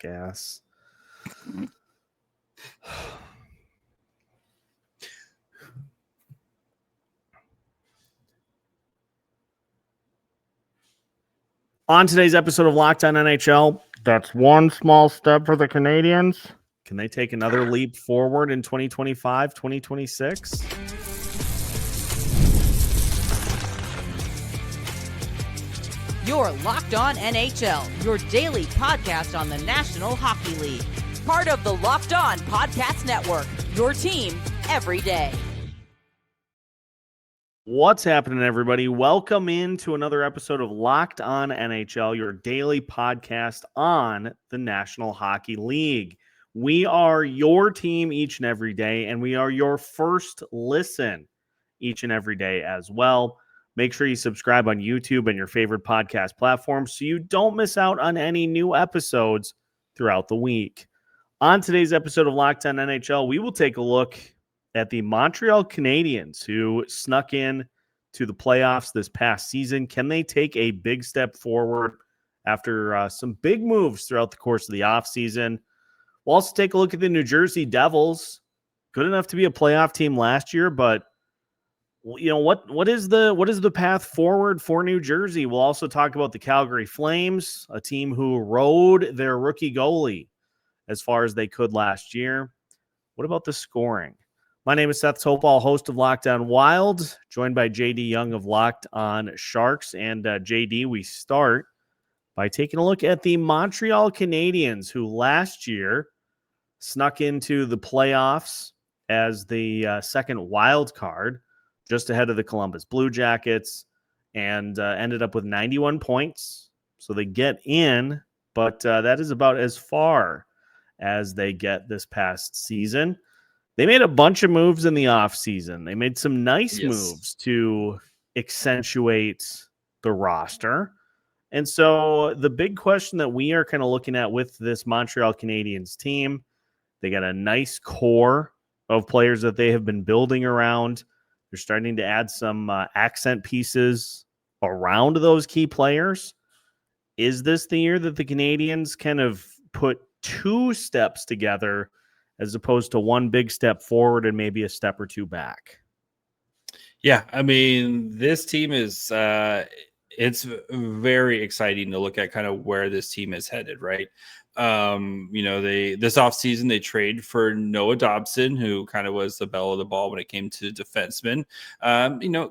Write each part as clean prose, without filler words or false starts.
jackass. On today's episode of Locked On NHL, that's one small step for the Canadiens. Can they take another leap forward in 2025, 2026? You're Locked On NHL, your daily podcast on the National Hockey League. Part of the Locked On Podcast Network, your team every day. What's happening, everybody? Welcome into another episode of Locked On NHL, your daily podcast on the National Hockey League. We are your team each and every day, and we are your first listen each and every day as well. Make sure you subscribe on YouTube and your favorite podcast platform so you don't miss out on any new episodes throughout the week. On today's episode of Locked On NHL, we will take a look at the Montreal Canadiens, who snuck in to the playoffs this past season. Can they take a big step forward after some big moves throughout the course of the offseason? We'll also take a look at the New Jersey Devils. Good enough to be a playoff team last year, but you know what is the path forward for New Jersey? We'll also talk about the Calgary Flames, a team who rode their rookie goalie as far as they could last year. What about the scoring? My name is Seth Topal, host of Locked On Wild, joined by JD Young of Locked On Sharks. And JD, we start by taking a look at the Montreal Canadiens, who last year snuck into the playoffs as the second wild card, just ahead of the Columbus Blue Jackets, and ended up with 91 points. So they get in, but that is about as far as they get this past season. They made a bunch of moves in the offseason. They made some nice moves to accentuate the roster. And so the big question that we are kind of looking at with this Montreal Canadiens team, they got a nice core of players that they have been building around. They're starting to add some accent pieces around those key players. Is this the year that the Canadiens kind of put two steps together as opposed to one big step forward and maybe a step or two back? Yeah, I mean, this team is it's very exciting to look at kind of where this team is headed, right? This offseason they trade for Noah Dobson, who kind of was the belle of the ball when it came to defensemen.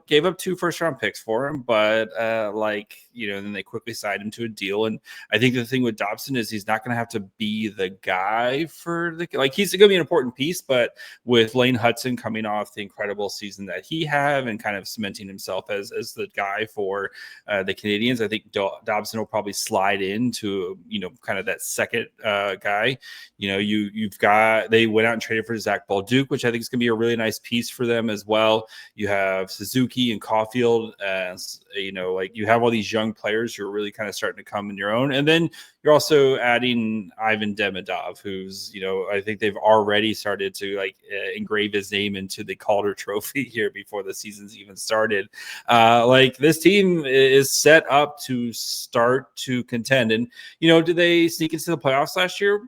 Gave up 2 first-round picks for him, but then they quickly signed him to a deal. And I think the thing with Dobson is he's not going to have to be the guy for he's going to be an important piece, but with Lane Hudson coming off the incredible season that he had and kind of cementing himself as the guy for the Canadiens, I think Dobson will probably slide into, kind of that second guy. They went out and traded for Zach Balduke, which I think is going to be a really nice piece for them as well. You have Suzuki and Caulfield, you have all these young players who are really kind of starting to come in your own. And then you're also adding Ivan Demidov, who's, I think they've already started to engrave his name into the Calder Trophy here before the season's even started. This team is set up to start to contend. And, did they sneak into the playoffs last year?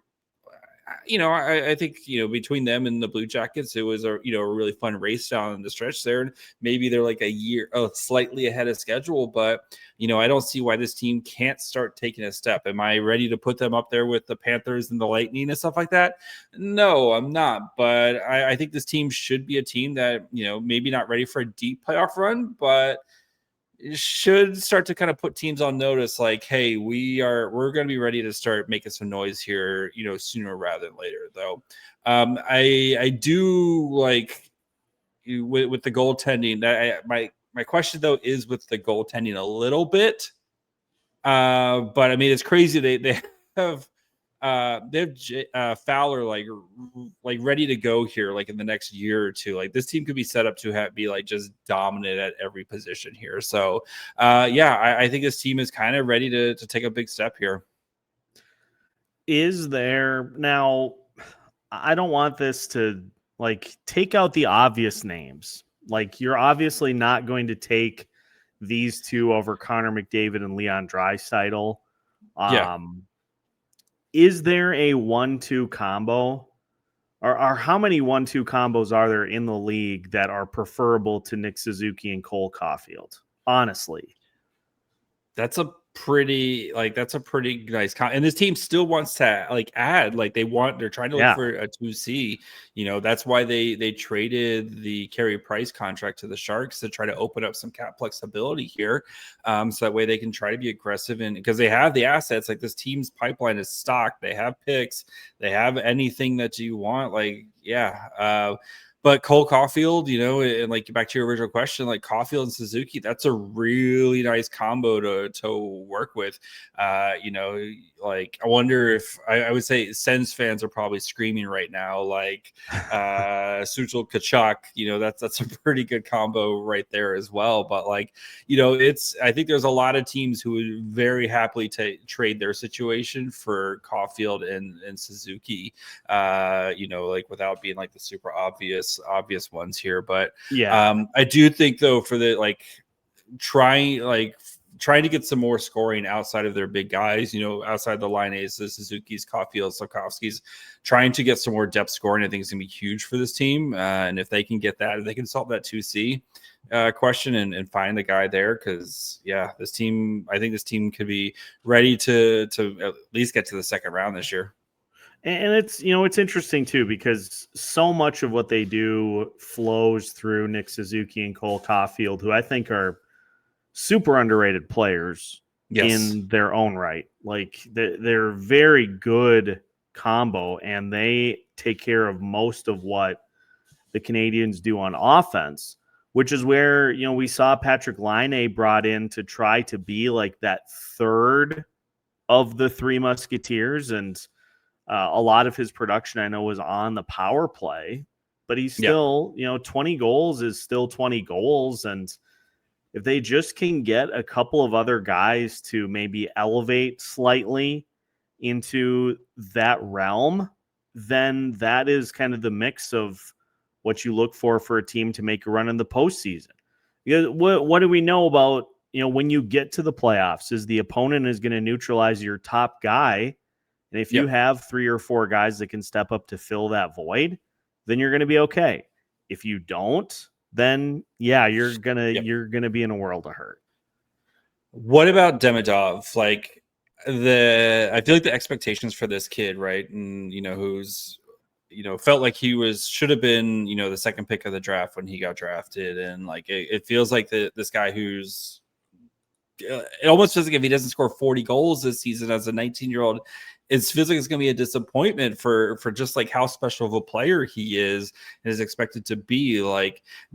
I think, between them and the Blue Jackets, it was a really fun race down the stretch there. And maybe they're like a year slightly ahead of schedule, but, I don't see why this team can't start taking a step. Am I ready to put them up there with the Panthers and the Lightning and stuff like that? No, I'm not. But I think this team should be a team that, maybe not ready for a deep playoff run, but should start to kind of put teams on notice, like, hey, we're going to be ready to start making some noise here, sooner rather than later. Though I do like with the goaltending. My question though is with the goaltending a little bit, but I mean it's crazy they have Fowler like ready to go here in the next year or two. This team could be set up to be just dominant at every position here. So I think this team is kind of ready to take a big step here. Is there now? I don't want this to take out the obvious names. You're obviously not going to take these two over Connor McDavid and Leon Draisaitl. is there a 1-2 combo? Or how many 1-2 combos are there in the league that are preferable to Nick Suzuki and Cole Caulfield? Honestly. That's a pretty nice and this team still wants to add, they're trying to look for a 2C. That's why they traded the Carey Price contract to the Sharks to try to open up some cap flexibility here, so that way they can try to be aggressive, and because they have the assets, like this team's pipeline is stocked, they have picks, they have anything that you want, but Cole Caulfield, and back to your original question, like Caulfield and Suzuki, that's a really nice combo to work with. I wonder if I would say Sens fans are probably screaming right now, Suchel Tkachuk, that's a pretty good combo right there as well. But I think there's a lot of teams who would very happily trade their situation for Caulfield and Suzuki, without being the super obvious ones here. But I do think though, for the trying to get some more scoring outside of their big guys, outside the line A's, the Suzuki's, Caulfield, Slafkovsky's, trying to get some more depth scoring, I think is going to be huge for this team. And if they can get that, if they can solve that 2C question and find the guy there, because I think this team could be ready to at least get to the second round this year. And it's, it's interesting too, because so much of what they do flows through Nick Suzuki and Cole Caulfield, who I think are super underrated players in their own right. They're very good combo, and they take care of most of what the Canadians do on offense, which is where, we saw Patrik Laine brought in to try to be that third of the Three Musketeers. And a lot of his production, I know, was on the power play, but he's still, 20 goals is still 20 goals. And if they just can get a couple of other guys to maybe elevate slightly into that realm, then that is kind of the mix of what you look for a team to make a run in the postseason. Because what do we know about, when you get to the playoffs, is the opponent is going to neutralize your top guy. And if you have 3 or 4 guys that can step up to fill that void, then you're going to be okay. If you don't, then you're gonna be in a world of hurt. What about Demidov? I feel like the expectations for this kid, right? And who's felt like he should have been the second pick of the draft when he got drafted, and it feels like this guy who's it almost feels like if he doesn't score 40 goals this season as a 19-year-old, it feels like it's going to be a disappointment for just how special of a player he is and is expected to be.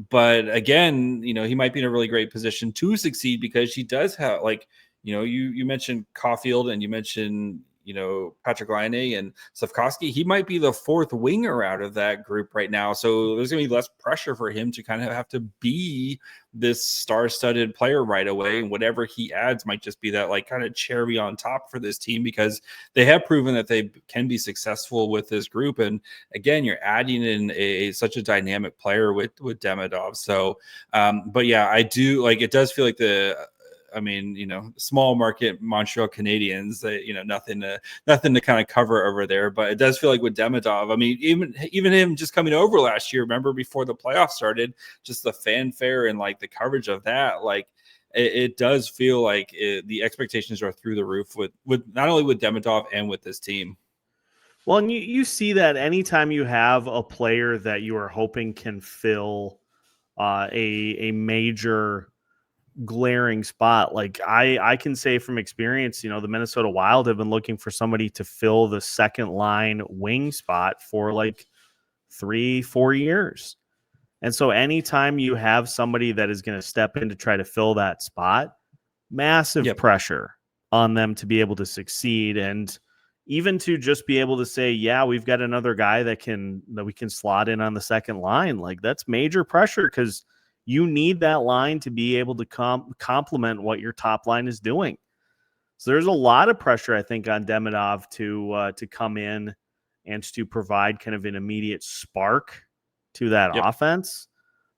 But again, he might be in a really great position to succeed, because he does have you mentioned Caulfield and you mentioned Patrik Laine and Slafkovsky. He might be the fourth winger out of that group right now, so there's going to be less pressure for him to kind of have to be this star-studded player right away, and whatever he adds might just be that kind of cherry on top for this team, because they have proven that they can be successful with this group. And again, you're adding in such a dynamic player with Demidov. So but I do it does feel like small market Montreal Canadiens, nothing to kind of cover over there. But it does feel like with Demidov, even him just coming over last year, remember before the playoffs started, just the fanfare and the coverage of that, it does feel like the expectations are through the roof with not only with Demidov and with this team. Well, and you see that anytime you have a player that you are hoping can fill a major glaring spot. I can say from experience, the Minnesota Wild have been looking for somebody to fill the second line wing spot for 3-4 years. And so anytime you have somebody that is going to step in to try to fill that spot, massive pressure on them to be able to succeed. And even to just be able to say, we've got another guy that we can slot in on the second line. That's major pressure, because you need that line to be able to complement what your top line is doing. So there's a lot of pressure, I think, on Demidov to come in and to provide kind of an immediate spark to that offense.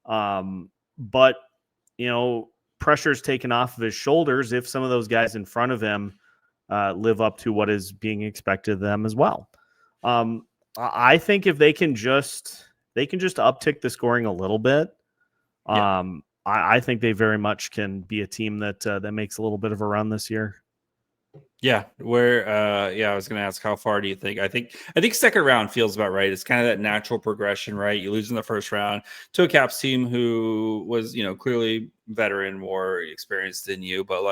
But, pressure's taken off of his shoulders if some of those guys in front of him live up to what is being expected of them as well. I think if they can just uptick the scoring a little bit, I think they very much can be a team that makes a little bit of a run this year. Yeah, I was going to ask, how far do you think? I think second round feels about right. It's kind of that natural progression, right? You lose in the first round to a Caps team who was, clearly veteran, more experienced than you, but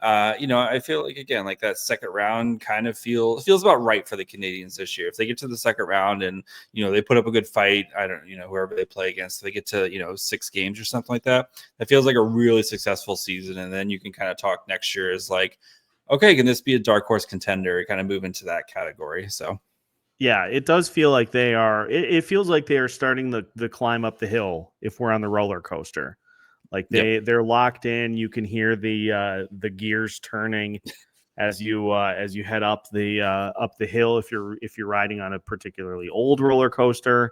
I feel like, again, like that second round kind of feels about right for the Canadians this year. If they get to the second round and they put up a good fight, I don't whoever they play against, if they get to 6 games or something like that, that feels like a really successful season. And then you can kind of talk next year as like, okay, can this be a dark horse contender? Kind of move into that category. So, yeah, it does feel like they are. It feels like they are starting the climb up the hill. If we're on the roller coaster, like they're locked in. You can hear the gears turning as you head up the hill. If you're riding on a particularly old roller coaster,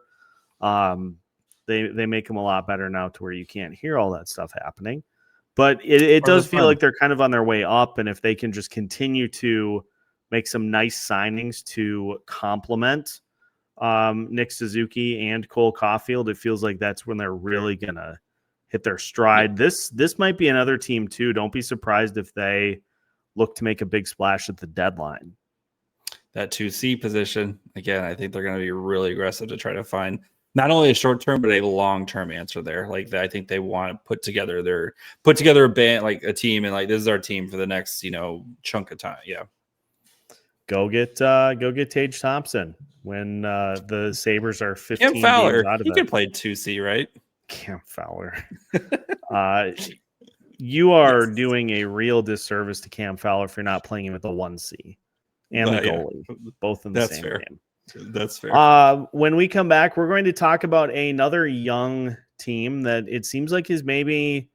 they make them a lot better now to where you can't hear all that stuff happening. But it does feel like they're kind of on their way up, and if they can just continue to make some nice signings to complement Nick Suzuki and Cole Caulfield, it feels like that's when they're really gonna hit their stride. Yep. This might be another team too. Don't be surprised if they look to make a big splash at the deadline. That 2C position, again, I think they're going to be really aggressive to try to find not only a short-term, but a long-term answer there. Like, I think they want to put together a band, like a team, and like, this is our team for the next, chunk of time. Yeah. Go get Tage Thompson when the Sabres are 15 Cam Fowler, games out of he it. could play 2C, right? Cam Fowler. You are doing a real disservice to Cam Fowler if you're not playing him at the 1C and the goalie, both in the same game. That's fair. When we come back, we're going to talk about another young team that it seems like is maybe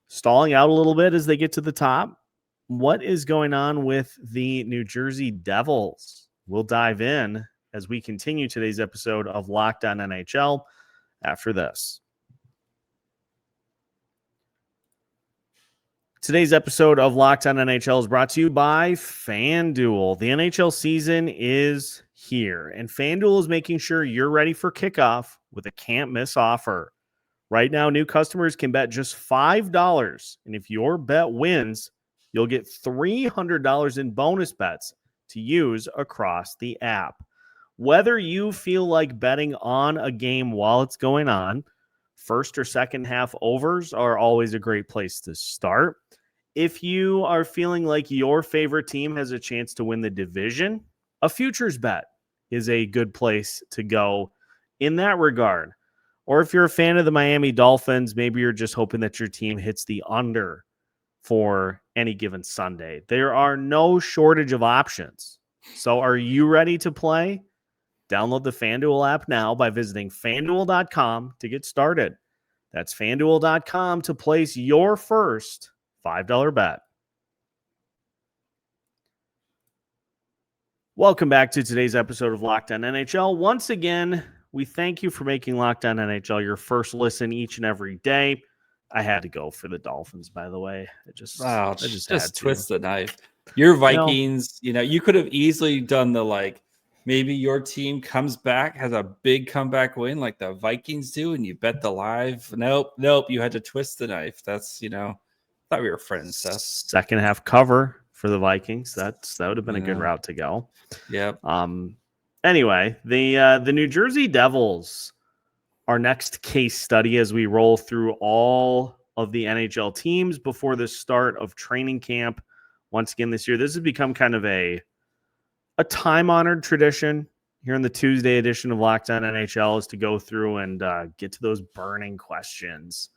stalling out a little bit as they get to the top. What is going on with the New Jersey Devils? We'll dive in as we continue today's episode of Locked On NHL after this. Today's episode of Locked On NHL is brought to you by FanDuel. The NHL season is here, and FanDuel is making sure you're ready for kickoff with a can't-miss offer. Right now, new customers can bet just $5, and if your bet wins, you'll get $300 in bonus bets to use across the app. Whether you feel like betting on a game while it's going on, first or second half overs are always a great place to start. If you are feeling like your favorite team has a chance to win the division, a futures bet is a good place to go in that regard. Or if you're a fan of the Miami Dolphins, maybe you're just hoping that your team hits the under for any given Sunday. There are no shortage of options. So are you ready to play? Download the FanDuel app now by visiting FanDuel.com to get started. That's FanDuel.com to place your first $5 bet. Welcome back to today's episode of Locked On NHL. Once again, we thank you for making Locked On NHL your first listen each and every day. I had to go for the Dolphins, by the way. I just twist the knife. Your Vikings, you could have easily done the maybe your team comes back, has a big comeback win like the Vikings do, and you bet the live. Nope. You had to twist the knife. That's, thought we were friends, Seth. Second half cover for the Vikings. That would have been a good route to go. Yep. Anyway, the New Jersey Devils, our next case study as we roll through all of the NHL teams before the start of training camp. Once again this year, this has become kind of a time-honored tradition here in the Tuesday edition of Locked On NHL is to go through and get to those burning questions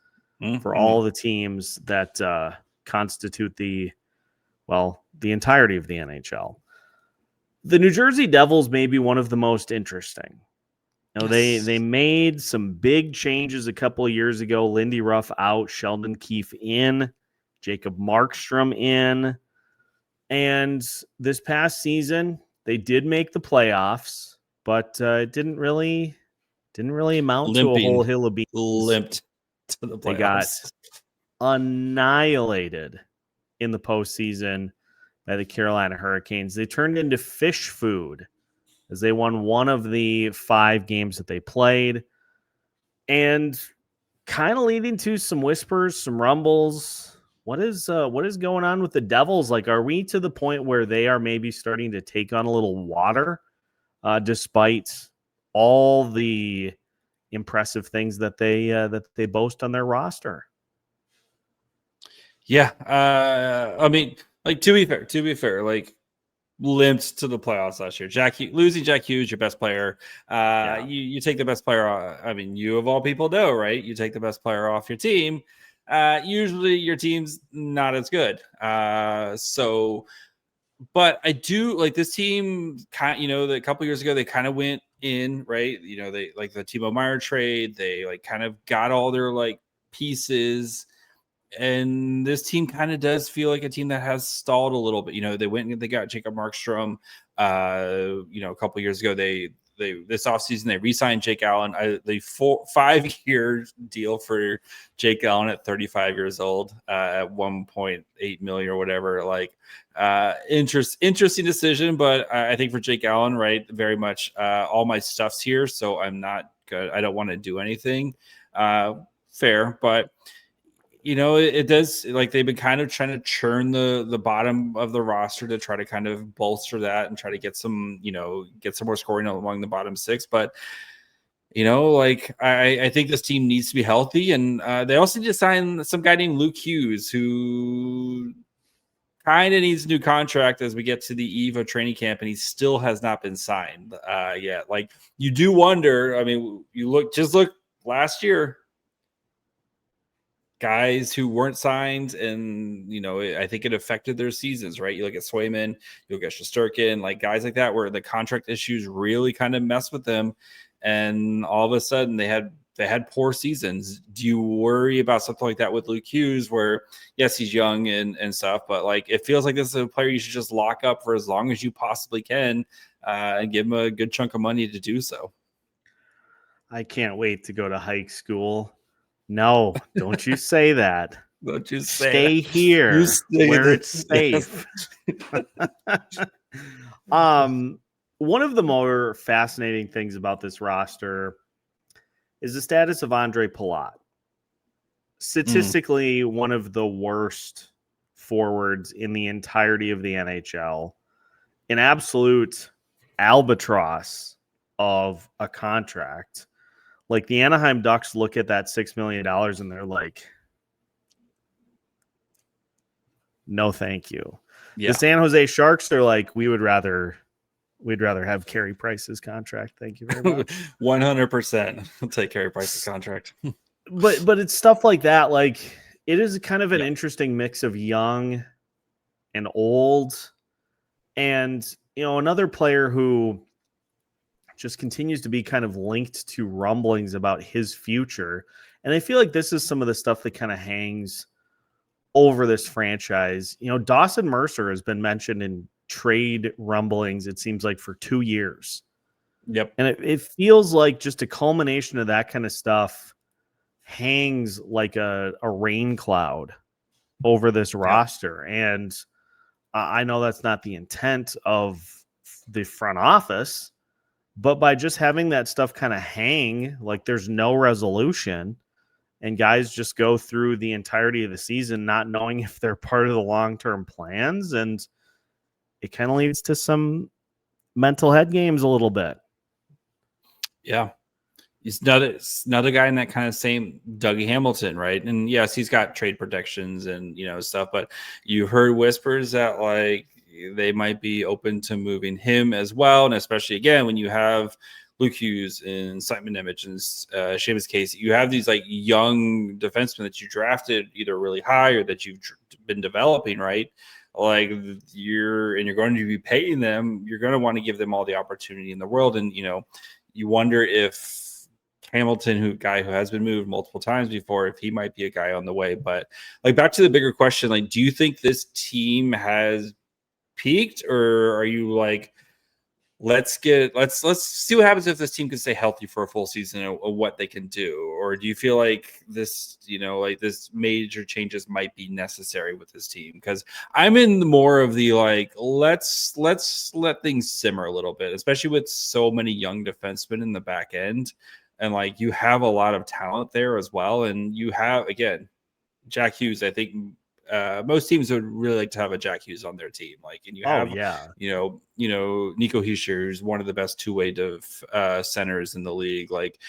for all the teams that constitute the entirety of the NHL. The New Jersey Devils may be one of the most interesting. They made some big changes a couple of years ago. Lindy Ruff out, Sheldon Keefe in, Jacob Markstrom in. And this past season, they did make the playoffs, but it didn't really amount to a whole hill of beans. Limped to the playoffs. They got annihilated in the postseason by the Carolina Hurricanes. They turned into fish food as they won one of the 5 games that they played, and kind of leading to some whispers, some rumbles. What is going on with the Devils? Like, are we to the point where they are maybe starting to take on a little water, despite all the impressive things that they boast on their roster? Yeah, I mean, like to be fair, like limped to the playoffs last year. Losing Jack Hughes, your best player. You take the best player. I mean, you of all people know, right? You take the best player off your team. Usually, your team's not as good. But I do like this team. A couple years ago, they kind of went in, right? They like the Timo Meier trade. They like kind of got all their like pieces. And this team kind of does feel like a team that has stalled a little bit. They went and they got Jacob Markstrom. A couple years ago, they this offseason they re-signed Jake Allen. The 5-year deal for Jake Allen at 35 years old at 1.8 million or whatever. Like, interesting decision, but I think for Jake Allen, right, very much all my stuff's here, so I'm not good. I don't want to do anything. Fair, but. It does, like, they've been kind of trying to churn the bottom of the roster to try to kind of bolster that and try to get some more scoring among the bottom 6. But, I think this team needs to be healthy. And they also need to sign some guy named Luke Hughes, who kind of needs a new contract as we get to the eve of training camp, and he still has not been signed yet. Like, you do wonder, I mean, look last year, guys who weren't signed, and I think it affected their seasons, right? You look at Swayman, you look at Shesterkin, like guys like that, where the contract issues really kind of mess with them, and all of a sudden they had poor seasons. Do you worry about something like that with Luke Hughes, where yes, he's young and stuff, but like it feels like this is a player you should just lock up for as long as you possibly can, and give him a good chunk of money to do so. I can't wait to go to hike school. No, don't you say that. Don't you say stay that. Here where it's safe. One of the more fascinating things about this roster is the status of Andre Palat. Statistically, one of the worst forwards in the entirety of the NHL. An absolute albatross of a contract. Like, the Anaheim Ducks look at that $6 million and they're like, no, thank you. Yeah. The San Jose Sharks are like, we'd rather have Carey Price's contract. Thank you very much. 100%. I'll take Carey Price's contract. but it's stuff like that. Like, it is kind of an interesting mix of young and old. And, another player who just continues to be kind of linked to rumblings about his future. And I feel like this is some of the stuff that kind of hangs over this franchise. Dawson Mercer has been mentioned in trade rumblings, it seems like, for 2 years. Yep. And it feels like just a culmination of that kind of stuff hangs like a rain cloud over this roster. And I know that's not the intent of the front office, but by just having that stuff kind of hang, like there's no resolution, and guys just go through the entirety of the season not knowing if they're part of the long-term plans, and it kind of leads to some mental head games a little bit. Yeah. He's another guy in that kind of same Dougie Hamilton, right? And yes, he's got trade protections and, stuff, but you heard whispers that like they might be open to moving him as well. And especially again, when you have Luke Hughes and Simon Nemec and Seamus Casey, you have these like young defensemen that you drafted either really high or that you've been developing, right? Like you're going to be paying them. You're going to want to give them all the opportunity in the world. And, you wonder if Hamilton, guy who has been moved multiple times before, if he might be a guy on the way. But like back to the bigger question, like, do you think this team has peaked, or are you like, let's see what happens if this team can stay healthy for a full season and what they can do. Or do you feel like this, like this major changes might be necessary with this team? Because I'm in more of the like, let's let things simmer a little bit, especially with so many young defensemen in the back end. And like you have a lot of talent there as well. And you have, again, Jack Hughes, I think most teams would really like to have a Jack Hughes on their team. Like, and you have, Nico Hischier, who's one of the best two-way centers in the league. Like,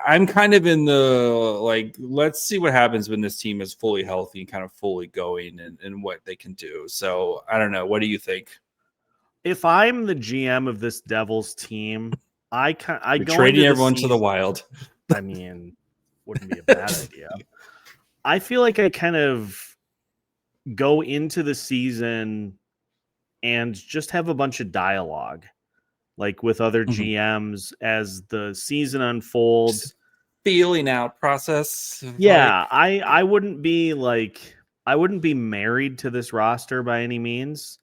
I'm kind of in the like, let's see what happens when this team is fully healthy and kind of fully going and what they can do. So I don't know. What do you think? If I'm the GM of this Devils team, I go trading everyone to the Wild. I mean, wouldn't be a bad idea. I feel like I kind of go into the season and just have a bunch of dialogue, like with other GMs as the season unfolds. Just feeling out process. Yeah, I wouldn't be married to this roster by any means.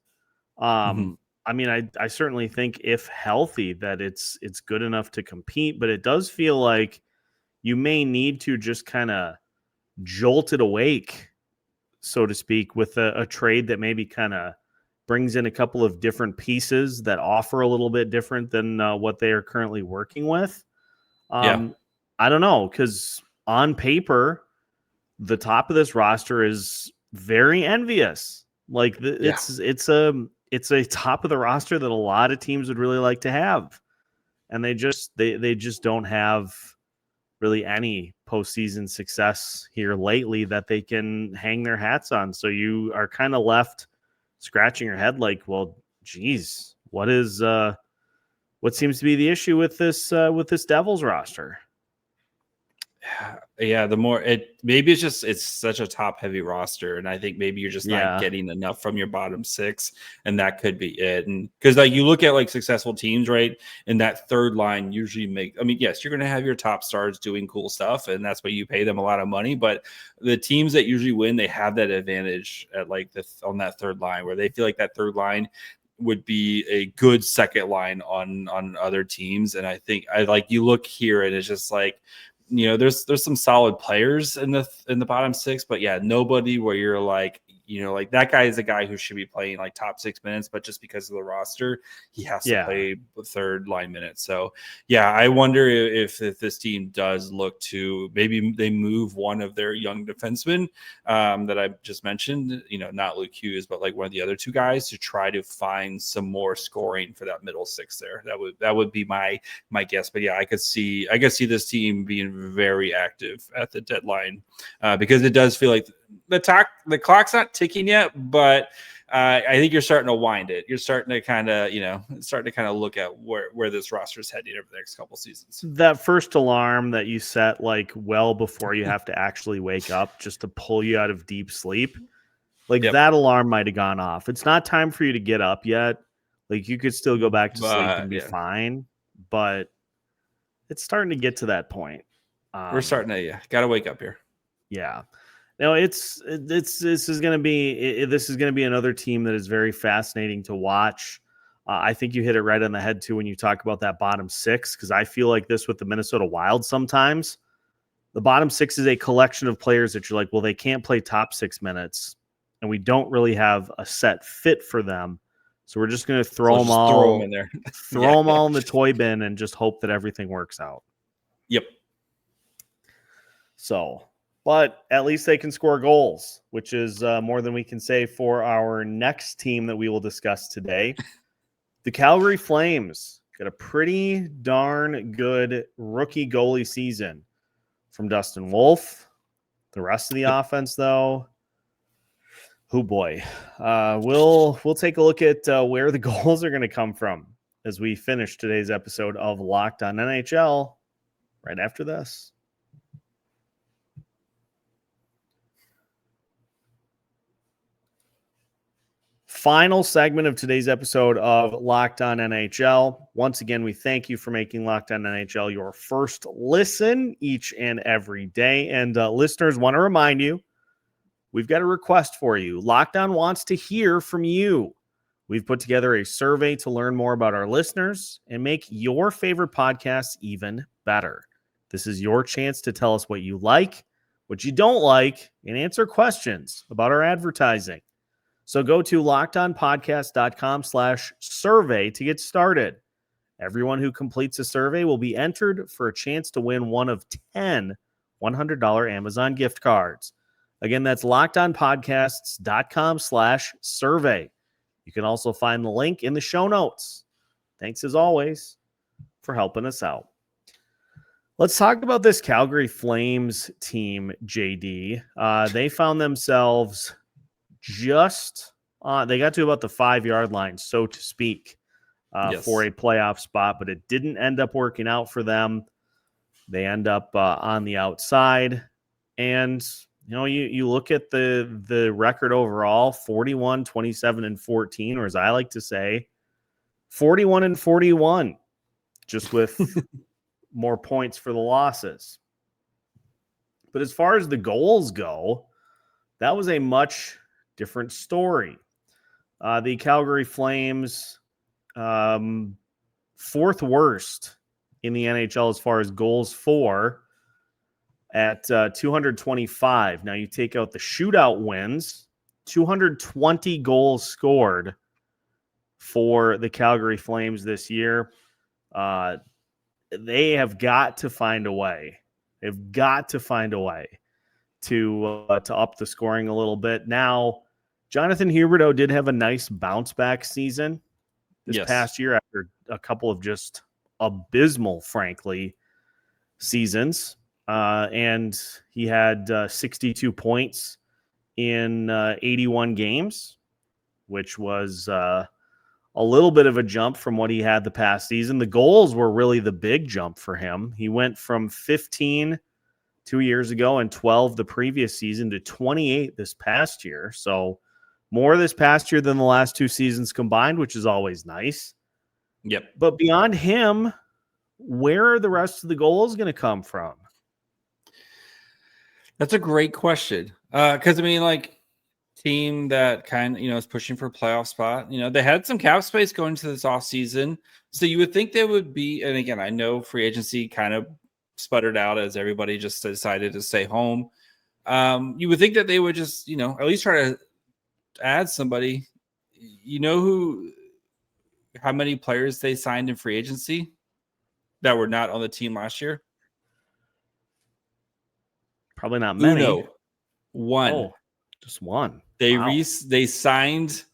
I mean, I certainly think if healthy that it's good enough to compete, but it does feel like you may need to just kind of jolt it awake, so to speak, with a trade that maybe kind of brings in a couple of different pieces that offer a little bit different than what they are currently working with. I don't know, because on paper, the top of this roster is very envious. Like it's a top of the roster that a lot of teams would really like to have, and they just don't have really any postseason success here lately that they can hang their hats on. So you are kind of left scratching your head, like, well, geez, what seems to be the issue with this Devils roster? Yeah, the more it's such a top heavy roster, and I think maybe you're just not getting enough from your bottom six, and that could be it. And because like you look at like successful teams, right, and that third line usually yes, you're going to have your top stars doing cool stuff, and that's why you pay them a lot of money. But the teams that usually win, they have that advantage at like on that third line, where they feel like that third line would be a good second line on other teams. And I think you look here and it's just like, there's some solid players in the bottom six, but yeah, nobody where you're like, like that guy is a guy who should be playing like top 6 minutes, but just because of the roster, he has to play third line minutes. So yeah, I wonder if this team does look to maybe they move one of their young defensemen that I just mentioned, not Luke Hughes, but like one of the other two guys to try to find some more scoring for that middle six there. That would be my guess. But yeah, I could see this team being very active at the deadline because it does feel like the clock's not ticking yet, but I think you're starting to wind it. You're starting to kind of look at where this roster is heading over the next couple seasons. That first alarm that you set like well before you have to actually wake up just to pull you out of deep sleep, that alarm might have gone off. It's not time for you to get up yet. Like you could still go back to sleep and be fine, but it's starting to get to that point. We're starting to got to wake up here. Yeah. No, this is going to be another team that is very fascinating to watch. I think you hit it right on the head too when you talk about that bottom six, because I feel like this with the Minnesota Wild sometimes. The bottom six is a collection of players that you're like, well, they can't play top 6 minutes, and we don't really have a set fit for them. So we're just going to throw them all in there, throw them all in the toy bin, and just hope that everything works out. Yep. So. But at least they can score goals, which is more than we can say for our next team that we will discuss today. The Calgary Flames got a pretty darn good rookie goalie season from Dustin Wolf. The rest of the offense, though, oh boy. We'll take a look at where the goals are going to come from as we finish today's episode of Locked on NHL right after this. Final segment of today's episode of Locked on NHL. Once again, we thank you for making Locked on NHL your first listen each and every day. And listeners, want to remind you, we've got a request for you. Locked on wants to hear from you. We've put together a survey to learn more about our listeners and make your favorite podcasts even better. This is your chance to tell us what you like, what you don't like, and answer questions about our advertising. So go to lockedonpodcast.com/survey to get started. Everyone who completes a survey will be entered for a chance to win one of 10 $100 Amazon gift cards. Again, that's lockedonpodcasts.com/survey. You can also find the link in the show notes. Thanks as always for helping us out. Let's talk about this Calgary Flames team, JD. They found themselves just they got to about the 5-yard line, so to speak, for a playoff spot, but it didn't end up working out for them. They end up on the outside. And you look at the record overall, 41, 27, and 14, or as I like to say, 41 and 41, just with more points for the losses. But as far as the goals go, that was a much different story. The Calgary Flames, fourth worst in the NHL as far as goals for, at 225. Now you take out the shootout wins, 220 goals scored for the Calgary Flames this year. They have got to find a way. They've got to find a way to up the scoring a little bit. Now, Jonathan Huberdeau did have a nice bounce back season this past year after a couple of just abysmal, frankly, seasons. And he had 62 points in 81 games, which was a little bit of a jump from what he had the past season. The goals were really the big jump for him. He went from 15 2 years ago and 12 the previous season to 28 this past year. So more this past year than the last two seasons combined, which is always nice. Yep. But beyond him, where are the rest of the goals going to come from? That's a great question. Because, team that kind of, is pushing for a playoff spot, they had some cap space going into this offseason. So you would think they would be, and again, I know free agency kind of sputtered out as everybody just decided to stay home. You would think that they would just, at least try to add somebody. How many players they signed in free agency that were not on the team last year? Probably not many. Uno. One. Oh, just one. They Wow. they signed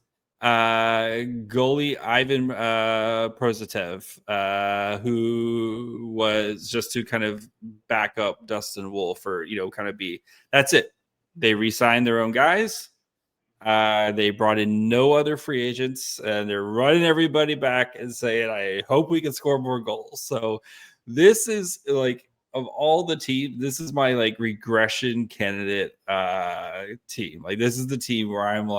goalie Ivan Prozatev, who was just to kind of back up Dustin Wolf or kind of be. That's it. They re-signed their own guys. They brought in no other free agents, and they're running everybody back and saying, "I hope we can score more goals." So this is of all the team, this is my regression candidate team. This is the team where I'm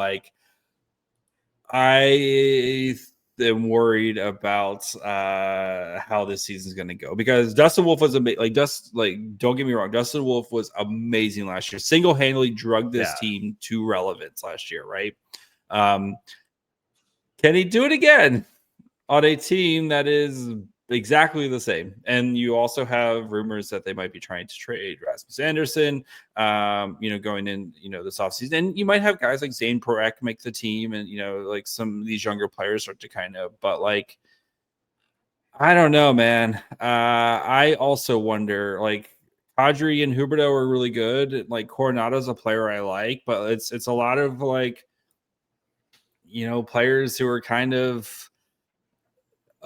I am worried about how this season is going to go, because Dustin Wolf was amazing. Don't get me wrong, Dustin Wolf was amazing last year. Single-handedly drugged this team to relevance last year, right? Can he do it again on a team that is exactly the same? And you also have rumors that they might be trying to trade Rasmus Anderson, going in, this offseason. And you might have guys like Zane Parekh make the team, and, some of these younger players start to but I don't know, man. I also wonder, Kadri and Huberdeau are really good. Coronado's a player I like, but it's a lot of players who are kind of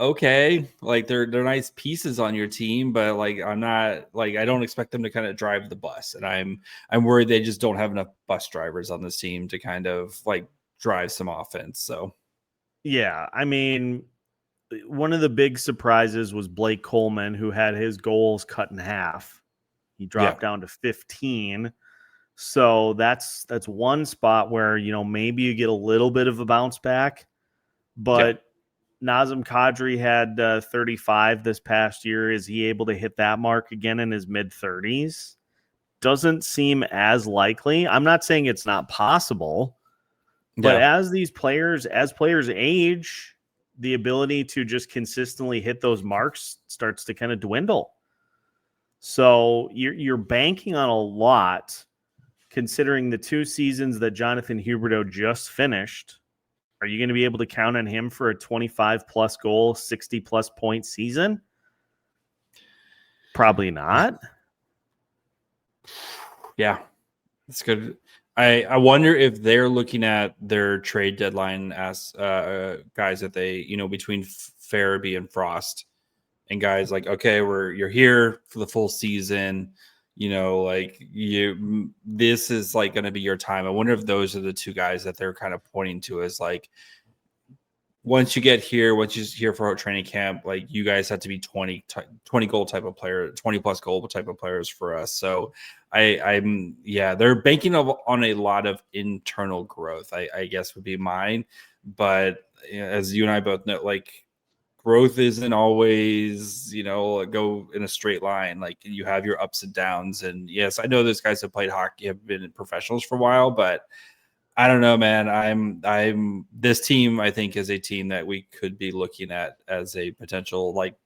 okay, they're nice pieces on your team, but I'm not I don't expect them to kind of drive the bus, and I'm worried they just don't have enough bus drivers on this team to kind of drive some offense. So yeah, one of the big surprises was Blake Coleman, who had his goals cut in half. He dropped down to 15. So that's one spot where maybe you get a little bit of a bounce back, but Nazem Kadri had 35 this past year. Is he able to hit that mark again in his mid-30s? Doesn't seem as likely. I'm not saying it's not possible, But Yeah. as players age, the ability to just consistently hit those marks starts to kind of dwindle. So you're banking on a lot, considering the 2 seasons that Jonathan Huberdeau just finished. Are you going to be able to count on him for a 25-plus goal, 60-plus point season? Probably not. Yeah, that's good. I wonder if they're looking at their trade deadline as guys that they, between Farabee and Frost, and guys like, okay, you're here for the full season, this is like going to be your time. I wonder if those are the 2 guys that they're kind of pointing to as like, once you're here for training camp, like you guys have to be 20 goal type of player, 20 plus goal type of players for us. So they're banking on a lot of internal growth, I guess would be mine. But as you and I both know, like growth isn't always, go in a straight line. Like you have your ups and downs. And yes, I know those guys have played hockey, have been professionals for a while, but I don't know, man. I'm this team, I think, is a team that we could be looking at as a potential like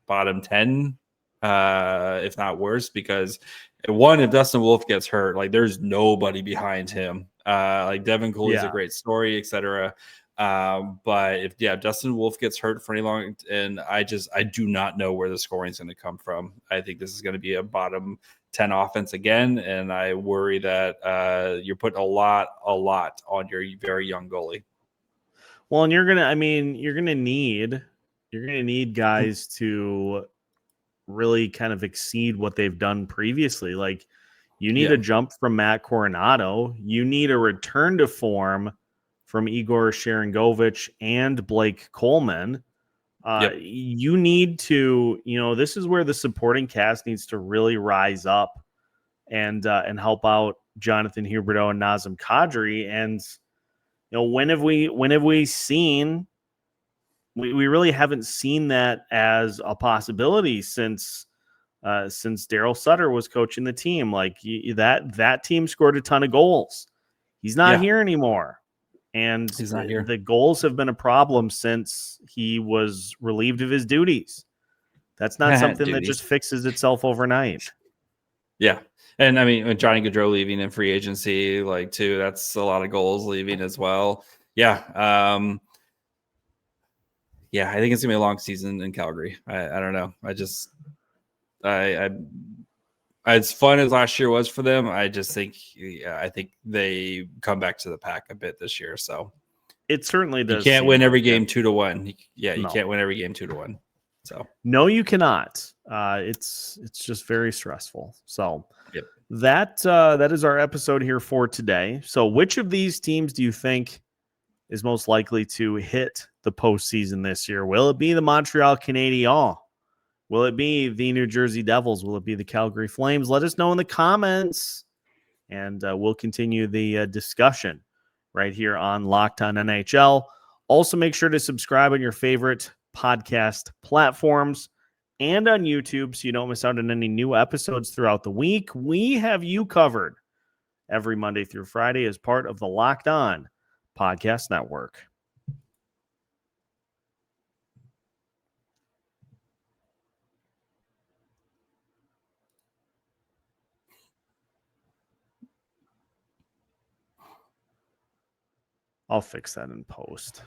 bottom 10, if not worse, because if Dustin Wolf gets hurt, like there's nobody behind him. Like Devin Cooley's a great story, etc. But if Dustin Wolf gets hurt for any long, and I do not know where the scoring is going to come from. I think this is going to be a bottom 10 offense again, and I worry that you're putting a lot on your very young goalie. Well, and you're gonna need guys to really kind of exceed what they've done previously. Like you need a jump from Matt Coronado. You need a return to form from Igor Sharangovich and Blake Coleman. You need to, this is where the supporting cast needs to really rise up and help out Jonathan Huberdeau and Nazem Kadri. And when have we seen? We really haven't seen that as a possibility since Daryl Sutter was coaching the team. Like that team scored a ton of goals. He's not here anymore. And he's not here. The goals have been a problem since he was relieved of his duties. That's not something that just fixes itself overnight. Yeah. And I mean, Johnny Gaudreau leaving in free agency, like too, that's a lot of goals leaving as well. Yeah. I think it's gonna be a long season in Calgary. I don't know. As fun as last year was for them, I think they come back to the pack a bit this year. So it certainly does. You can't win every game 2-1. You can't win every game 2-1. So no, you cannot. It's just very stressful. So that is our episode here for today. So which of these teams do you think is most likely to hit the postseason this year? Will it be the Montreal Canadiens? Will it be the New Jersey Devils? Will it be the Calgary Flames? Let us know in the comments, and we'll continue the discussion right here on Locked On NHL. Also, make sure to subscribe on your favorite podcast platforms and on YouTube so you don't miss out on any new episodes throughout the week. We have you covered every Monday through Friday as part of the Locked On Podcast Network. I'll fix that in post.